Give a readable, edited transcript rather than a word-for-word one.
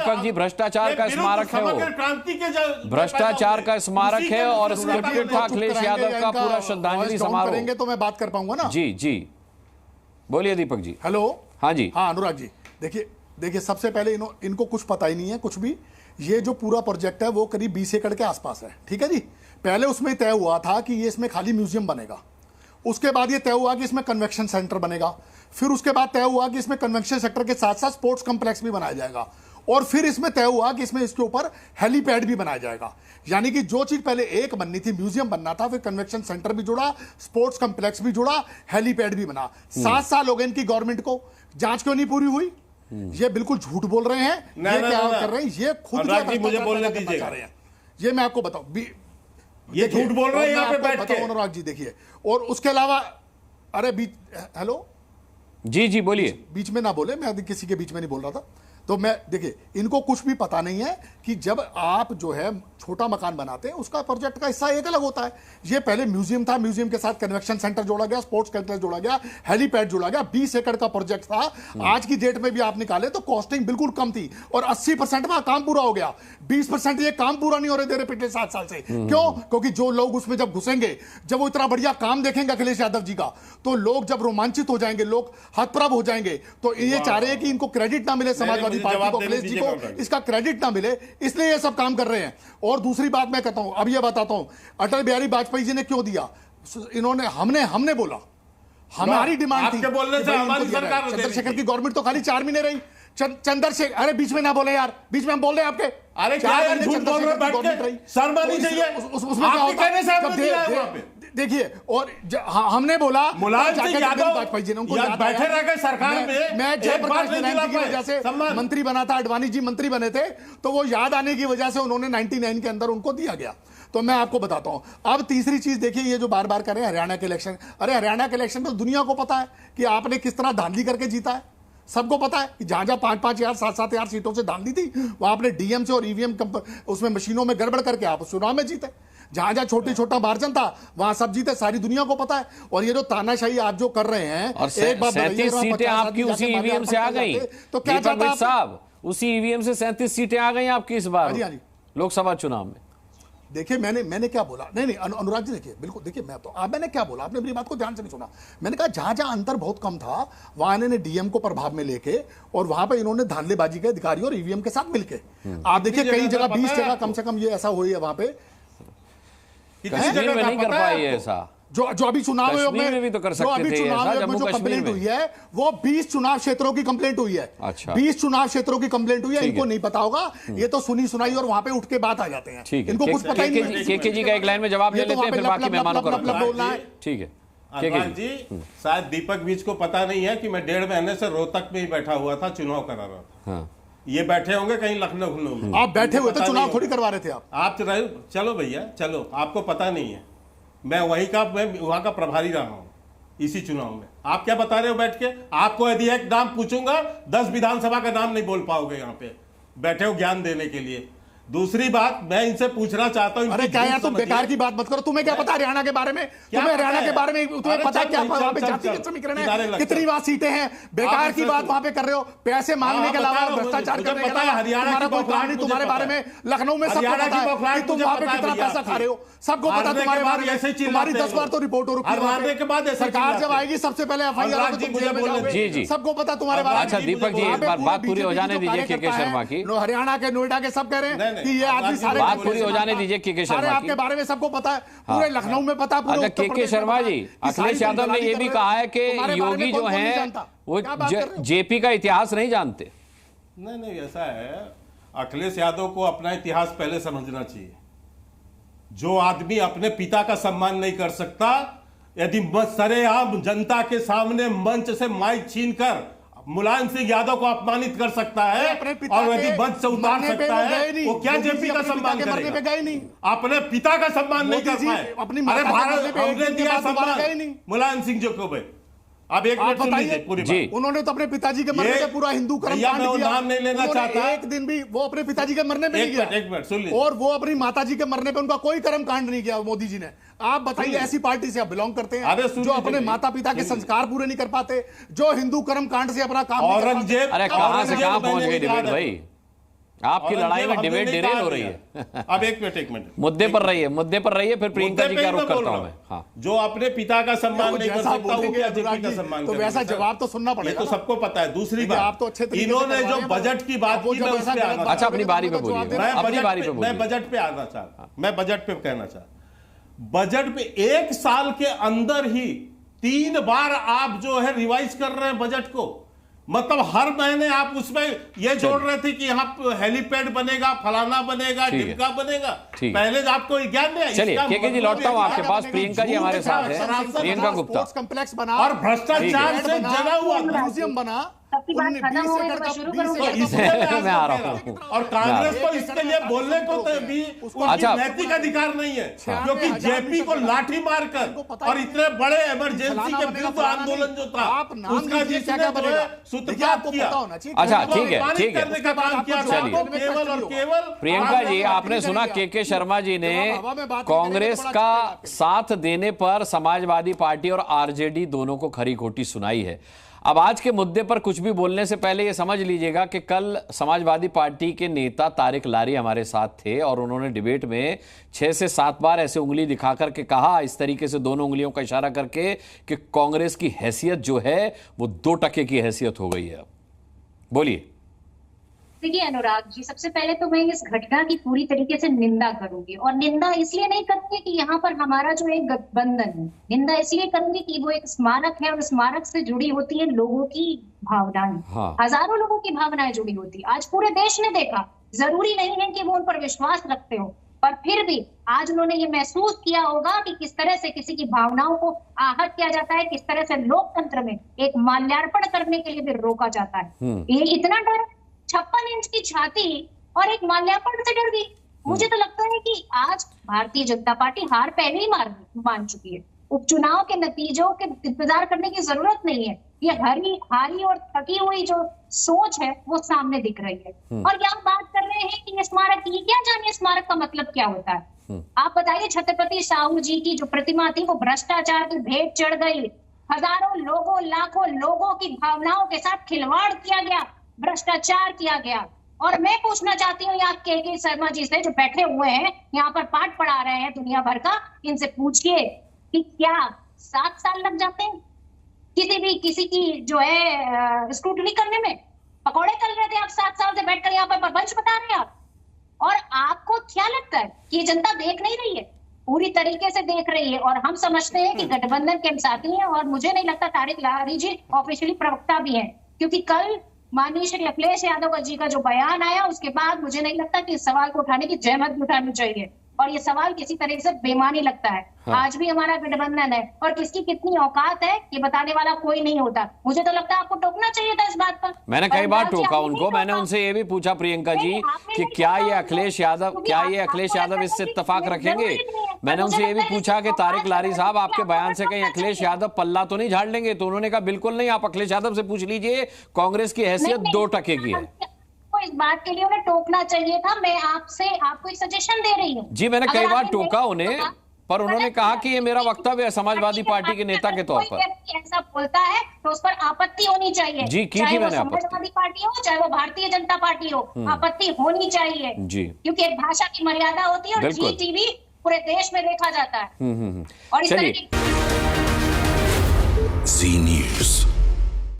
दीपक जी, भ्रष्टाचार का स्मारक है वो, क्रांति के भ्रष्टाचार का स्मारक है और स्क्रिप्टेड था अखिलेश यादव का पूरा श्रद्धांजलि समारोह। करेंगे तो मैं बात कर पाऊंगा ना। जी जी, बोलिए दीपक जी। हेलो। हाँ जी। हाँ अनुराग जी, देखिए सबसे पहले इनको कुछ पता ही नहीं है कुछ भी। ये जो पूरा प्रोजेक्ट है वो करीब 20 एकड़ के आसपास है, ठीक है जी। पहले उसमें तय हुआ था कि ये इसमें खाली म्यूजियम बनेगा, उसके बाद ये तय हुआ कि इसमें कन्वेंशन सेंटर बनेगा, फिर उसके बाद तय हुआ कि इसमें कन्वेंशन सेंटर के साथ साथ स्पोर्ट्स कॉम्प्लेक्स भी बनाया जाएगा, और फिर इसमें तय हुआ कि इसमें इसके ऊपर हेलीपैड भी बनाया जाएगा। यानी कि जो चीज पहले एक बननी थी, म्यूजियम बनना था, फिर कन्वेंशन सेंटर भी जुड़ा, स्पोर्ट्स कॉम्प्लेक्स भी जुड़ा, हेलीपैड भी बना। 7 साल हो गए इनकी गवर्नमेंट को, जांच क्यों नहीं पूरी हुई? ये बिल्कुल झूठ बोल रहे हैं। ये क्या कर रहे हैं? ये खुद मुझे बोलने दीजिए। ये मैं आपको बताऊं, ये झूठ बोल रहे हैं यहाँ पे बैठ के। अनुराग जी देखिए, और उसके अलावा अरे हेलो जी जी बोलिए। बीच में ना बोले, मैं किसी के बीच में नहीं बोल रहा था। तो मैं देखिए, इनको कुछ भी पता नहीं है कि जब आप जो है छोटा मकान बनाते हैं उसका प्रोजेक्ट का हिस्सा एक अलग होता है। ये पहले म्यूजियम था, म्यूजियम के साथ कन्वेंशन सेंटर जोड़ा गया, स्पोर्ट्स कॉम्प्लेक्स जोड़ा गया, हेलीपैड जोड़ा गया। 20 एकड़ का प्रोजेक्ट था। आज की डेट में भी आप निकाले तो कॉस्टिंग बिल्कुल कम थी और 80% में काम पूरा हो गया। 20% ये काम पूरा नहीं हो रहे दे रहे पिछले 7 साल से। क्यों? क्योंकि जो लोग उसमें जब घुसेंगे, जब वो इतना बढ़िया काम देखेंगे अखिलेश यादव जी का, तो लोग जब रोमांचित हो जाएंगे, लोग हतप्रभ हो जाएंगे। तो ये चाह रहे हैं कि इनको क्रेडिट ना मिले, समाजवादी पार्टी को, अखिलेश जी को इसका क्रेडिट ना मिले, इसलिए ये सब काम कर रहे हैं। और दूसरी बात मैं कहता हूं, अब ये बताता हूं, अटल बिहारी वाजपेयी जी ने क्यों दिया? इन्होंने हमने बोला, हमारी डिमांड थी। चंद्रशेखर की गवर्नमेंट तो खाली 4 महीने रही। चंद्रशेखर, अरे बीच में ना बोले यार, बीच में हम बोल रहे हैं आपके। अरे क्या झूठ बोल रहे हैं? शर्मा नहीं चाहिए उसमें क्या होता? देखिए, और हमने बोला मुलायम सिंह यादव वाजपेयी जी ने उनको बैठे रह गए सरकार में। मैं जयप्रकाश नारायण की वजह से मंत्री बना था, अडवाणी जी मंत्री बने थे, तो वो याद आने की वजह से उन्होंने 99 के अंदर उनको दिया गया। तो मैं आपको बताता हूं। अब तीसरी चीज देखिए, ये जो बार बार कर रहे हैं हरियाणा के इलेक्शन। अरे हरियाणा के इलेक्शन में दुनिया को पता है कि आपने किस तरह धांधली करके जीता है। सबको पता है कि जहां 5-5 हजार 7-7 हजार सीटों से धांधली थी, वहां आपने डीएम से और ईवीएम उसमें मशीनों में गड़बड़ करके आप चुनाव में जीते। जहां छोटा मार्जिन था वहां सब जीते, सारी दुनिया को पता है। और ये जो तानाशाही आप जो कर रहे हैं, और 37 सीटें आपकी उसी ईवीएम से आ गई। तो क्या चाहता साहब, उसी ईवीएम से 37 सीटें आ गई आपकी इस बार लोकसभा चुनाव में। देखिए मैंने क्या बोला? नहीं अनुराग जी देखिए, बिल्कुल देखिए, मैंने क्या बोला, आपने मेरी बात को ध्यान से नहीं सुना। मैंने कहा जहां अंतर बहुत कम था वहां इन्होंने डीएम को प्रभाव में लेके और वहां पे इन्होंने धांधलेबाजी के अधिकारियों और ईवीएम के साथ मिलके, आप देखिए कई जगह 20 जगह कम से कम ये ऐसा हुई है वहां पे। कश्मीर में नहीं कर पाई है ऐसा। जो अभी चुनाव में भी तो कर सकते थे ऐसा। जम्मू कश्मीर में हुई है वो 20 चुनाव क्षेत्रों की कंप्लेंट हुई है। अच्छा, 20 चुनाव क्षेत्रों की कंप्लेंट हुई है। इनको नहीं पता होगा, ये तो सुनी सुनाई और वहां पे उठ के बात आ जाते हैं। इनको कुछ पता ही नहीं। केके जी का एक लाइन में जवाब ले लेते हैं, फिर बाकी मेहमानों को बोलना है। ठीक है अनुराग जी, शायद दीपक बीच को पता नहीं है कि मैं 1.5 महीने से रोहतक में ही बैठा हुआ था, चुनाव करा रहा था। ये बैठे होंगे कहीं लखनऊ में। आप बैठे हुए थे, चुनाव थोड़ी करवा रहे थे आप। चलो भैया चलो, आपको पता नहीं है। मैं वहां का प्रभारी रहा हूं इसी चुनाव में। आप क्या बता रहे हो बैठ के? आपको यदि एक नाम पूछूंगा 10 विधानसभा का नाम नहीं बोल पाओगे। यहाँ पे बैठे हो ज्ञान देने के लिए। दूसरी बात मैं इनसे पूछना चाहता हूं, अरे क्या यार तुम बेकार की बात मत करो। तुम्हें क्या पता हरियाणा के बारे में? तुम्हें हरियाणा के बारे में तुम्हें पता है क्या वहां पे जातिगत समीकरण है? कितनी बार सीटें हैं? बेकार की बात वहां पे कर रहे हो। पैसे मांगने के अलावा भ्रष्टाचार करने के अलावा हरियाणा को कहानी तुम्हारे बारे में लखनऊ में सबको पता है कि तुम वहां पे कितना पैसा खा रहे हो। सबको पता तुम्हारे बारे में। तुम्हारी 10 बार तो रिपोर्ट हो रही है। सरकार जब आएगी सबसे पहले एफआईआर सबको पता तुम्हारे बारे में। अच्छा दीपक जी, एक बार बात पूरी हो जाने दीजिए केके शर्मा की। हरियाणा के नोएडा के सब कह रहे हैं कि ये आदमी सारे बात पूरी हो जाने दीजिए केके शर्मा की। आपके बारे में सबको पता है, पूरे लखनऊ में पता है। अच्छा केके शर्मा जी, अखिलेश यादव ने यह भी कहा है कि योगी जो है वो जेपी का इतिहास नहीं जानते। नहीं ऐसा है, अखिलेश यादव को अपना इतिहास पहले समझना चाहिए। जो आदमी अपने पिता का सम्मान नहीं कर सकता, यदि सरेआम जनता के सामने मंच से माइक छीनकर मुलायम सिंह यादव को अपमानित कर सकता है और यदि मंच से उतार सकता है, वो क्या जेपी का सम्मान करेगा? अपने पिता का सम्मान नहीं कर पाए। अरे भारत हमने दिया सम्मान मुलायम सिंह जो को। अब एक मिनट सुन लीजिए पूरी बात। उन्होंने तो अपने पिताजी के मरने पे पूरा हिंदू कर्म कांड किया। नाम नहीं लेना चाहता। एक दिन भी वो अपने पिताजी के मरने पे नहीं गया। एक मिनट सुन लीजिए। और वो अपनी माताजी के मरने पे उनका कोई कर्म कांड नहीं किया मोदी जी ने। आप बताइए ऐसी पार्टी से आप बिलोंग करते हैं जो अपने माता पिता के संस्कार पूरे नहीं कर पाते, जो हिंदू कर्म कांड से अपना काम औरंगजेब। अरे कहां से कहां पहुंच गई डिबेट भाई? आपकी लड़ाई में हमने डिबेट नहीं डिरेल कहा हो रही गया। है। अब एक मिनट मुद्दे पर रहिए फिर प्रियंका जी का रुख करता हूं मैं। हाँ, जो अपने पिता का सम्मान नहीं कर जैसा सकता वो बोलेंगे क्या जेपी अनुराग का जी, सम्मान तो करेगा वैसा सर? जवाब तो सुनना ये पड़ेगा तो ना। सबको पता है। दूसरी देखिए, आप तो बात, अच्छे तरीके से इन्होंने करवा जो रहे हैं, बजट की बात वो की जब मैं उस ऐसा पे गलत आना बात अच्छा, अपनी करेगा बारी तो पे जवाब बोलिए। देना अपनी बारी पे मैं बोलिए। बजट पे आना चाहता मैं बजट पे कहना चाहता बजट पे 1 साल के अंदर ही 3 बार आप जो है रिवाइज कर रहे हैं बजट को। मतलब हर महीने आप उसमें ये जोड़ रहे थे कि यहाँ हेलीपैड बनेगा, फलाना बनेगा, ठीक है। ढिमका बनेगा। ठीक है। पहले आपको ज्ञान नहीं है। चलिए, इसका केके जी मतलब लौटता हूं ये आपके है पास। कि प्रियंका जी झूठ हमारे साथ है। सरासर प्रियंका गुप्ता। स्पोर्ट्स कॉम्प्लेक्स बना और भ्रष्टाचार से जना हुआ था। म्यूजियम बना, सबकी बात खत्म हो गई तो मैं शुरू करूंगी। तो इसलिए मैं आ रहा हूं। और कांग्रेस को इसके लिए बोलने को तो भी उसकी अच्छा। नैतिक अधिकार नहीं है, क्योंकि जेपी को लाठी मारकर और इतने बड़े इमरजेंसी के विरुद्ध आंदोलन जो था उसका जिसने जो है सूत्रपात किया। अच्छा, ठीक है, ठीक है। करने का काम किया था, चलिए। तो केवल और केवल प्रियंका जी, आपने सुना केके शर्मा जी ने कांग्रेस का साथ देने पर समाजवादी पार्टी और आरजेडी दोनों को खरी खोटी सुनाई है। अब आज के मुद्दे पर कुछ भी बोलने से पहले ये समझ लीजिएगा कि कल समाजवादी पार्टी के नेता तारिक लारी हमारे साथ थे और उन्होंने डिबेट में 6 से 7 बार ऐसे उंगली दिखाकर के कहा, इस तरीके से दोनों उंगलियों का इशारा करके, कि कांग्रेस की हैसियत जो है वो 2% की हैसियत हो गई है। बोलिए। देखिए अनुराग जी, सबसे पहले तो मैं इस घटना की पूरी तरीके से निंदा करूंगी, और निंदा इसलिए नहीं करूंगी कि यहाँ पर हमारा जो एक गठबंधन है, निंदा इसलिए करूंगी कि वो एक स्मारक है और स्मारक से जुड़ी होती है लोगों की भावनाएं। हाँ। हजारों लोगों की भावनाएं जुड़ी होती है। आज पूरे देश ने देखा, जरूरी नहीं है कि वो उन पर विश्वास रखते हो, पर फिर भी आज उन्होंने ये महसूस किया होगा कि किस तरह से किसी की भावनाओं को आहत किया जाता है, किस तरह से लोकतंत्र में एक माल्यार्पण करने के लिए भी रोका जाता है। ये इतना डर, 56 इंच की छाती और एक माल्यार्पण से डर गई। मुझे तो लगता है कि आज भारतीय जनता पार्टी हार पहले ही मान चुकी है। उपचुनाव के नतीजों के इंतजार करने की जरूरत नहीं है। ये हारी और थकी हुई जो सोच है वो सामने दिख रही है। और यहाँ बात कर रहे हैं कि ये स्मारक, ये क्या जानिए स्मारक का मतलब क्या होता है। आप बताइए, छत्रपति साहू जी की जो प्रतिमा थी वो भ्रष्टाचार की भेंट चढ़ गई। हजारों लोगों, लाखों लोगों की भावनाओं के साथ खिलवाड़ किया गया, भ्रष्टाचार किया गया। और मैं पूछना चाहती हूँ यहाँ केके शर्मा जी से, जो बैठे हुए हैं यहाँ पर पाठ पढ़ा रहे हैं दुनिया भर का, इनसे पूछिए कि क्या 7 साल लग जाते हैं किसी की जो है स्क्रूटनी करने में? पकौड़े तल रहे थे आप 7 साल से बैठकर यहाँ पर प्रपंच बता रहे हैं आप। और आपको क्या लगता है कि ये जनता देख नहीं रही है? पूरी तरीके से देख रही है। और हम समझते हैं कि गठबंधन के हम साथी हैं, और मुझे नहीं लगता तारिक लारी जी ऑफिशियली प्रवक्ता भी हैं, क्योंकि कल माननीय श्री अखिलेश यादव जी का जो बयान आया उसके बाद मुझे नहीं लगता कि इस सवाल को उठाने की जहमत भी उठानी चाहिए। और ये सवाल किसी तरह से बेमानी लगता है। हाँ। आज भी हमारा गठबंधन है और किसकी कितनी औकात है ये बताने वाला कोई नहीं होता। मुझे तो लगता है आपको टोकना चाहिए था इस बात पर। मैंने कई बार टोका उनको। मैंने उनसे ये भी पूछा प्रियंका जी कि क्या ये अखिलेश यादव इससे इत्तेफाक रखेंगे। मैंने उनसे ये भी पूछा कि तारिक लारी साहब, आपके बयान से कहीं अखिलेश यादव पल्ला तो नहीं झाड़ लेंगे? तो उन्होंने कहा बिल्कुल नहीं, आप अखिलेश यादव से पूछ लीजिए, कांग्रेस की हैसियत 2% की है। इस बात के लिए उन्हें टोकना चाहिए था। मैं आपको एक सजेशन दे रही हूँ जी। मैंने कई बार टोका उन्हें, पर उन्होंने कहा कि ये मेरा वक्तव्य है समाजवादी पार्टी के नेता के तौर पर। ऐसा बोलता है तो उस पर आपत्ति होनी चाहिए जी। की थी मैंने आपत्ति। समाजवादी पार्टी हो चाहे वो भारतीय जनता पार्टी हो, आपत्ति होनी चाहिए जी, क्योंकि एक भाषा की मर्यादा होती है और जी टीवी पूरे देश में देखा जाता है। और इस तरह की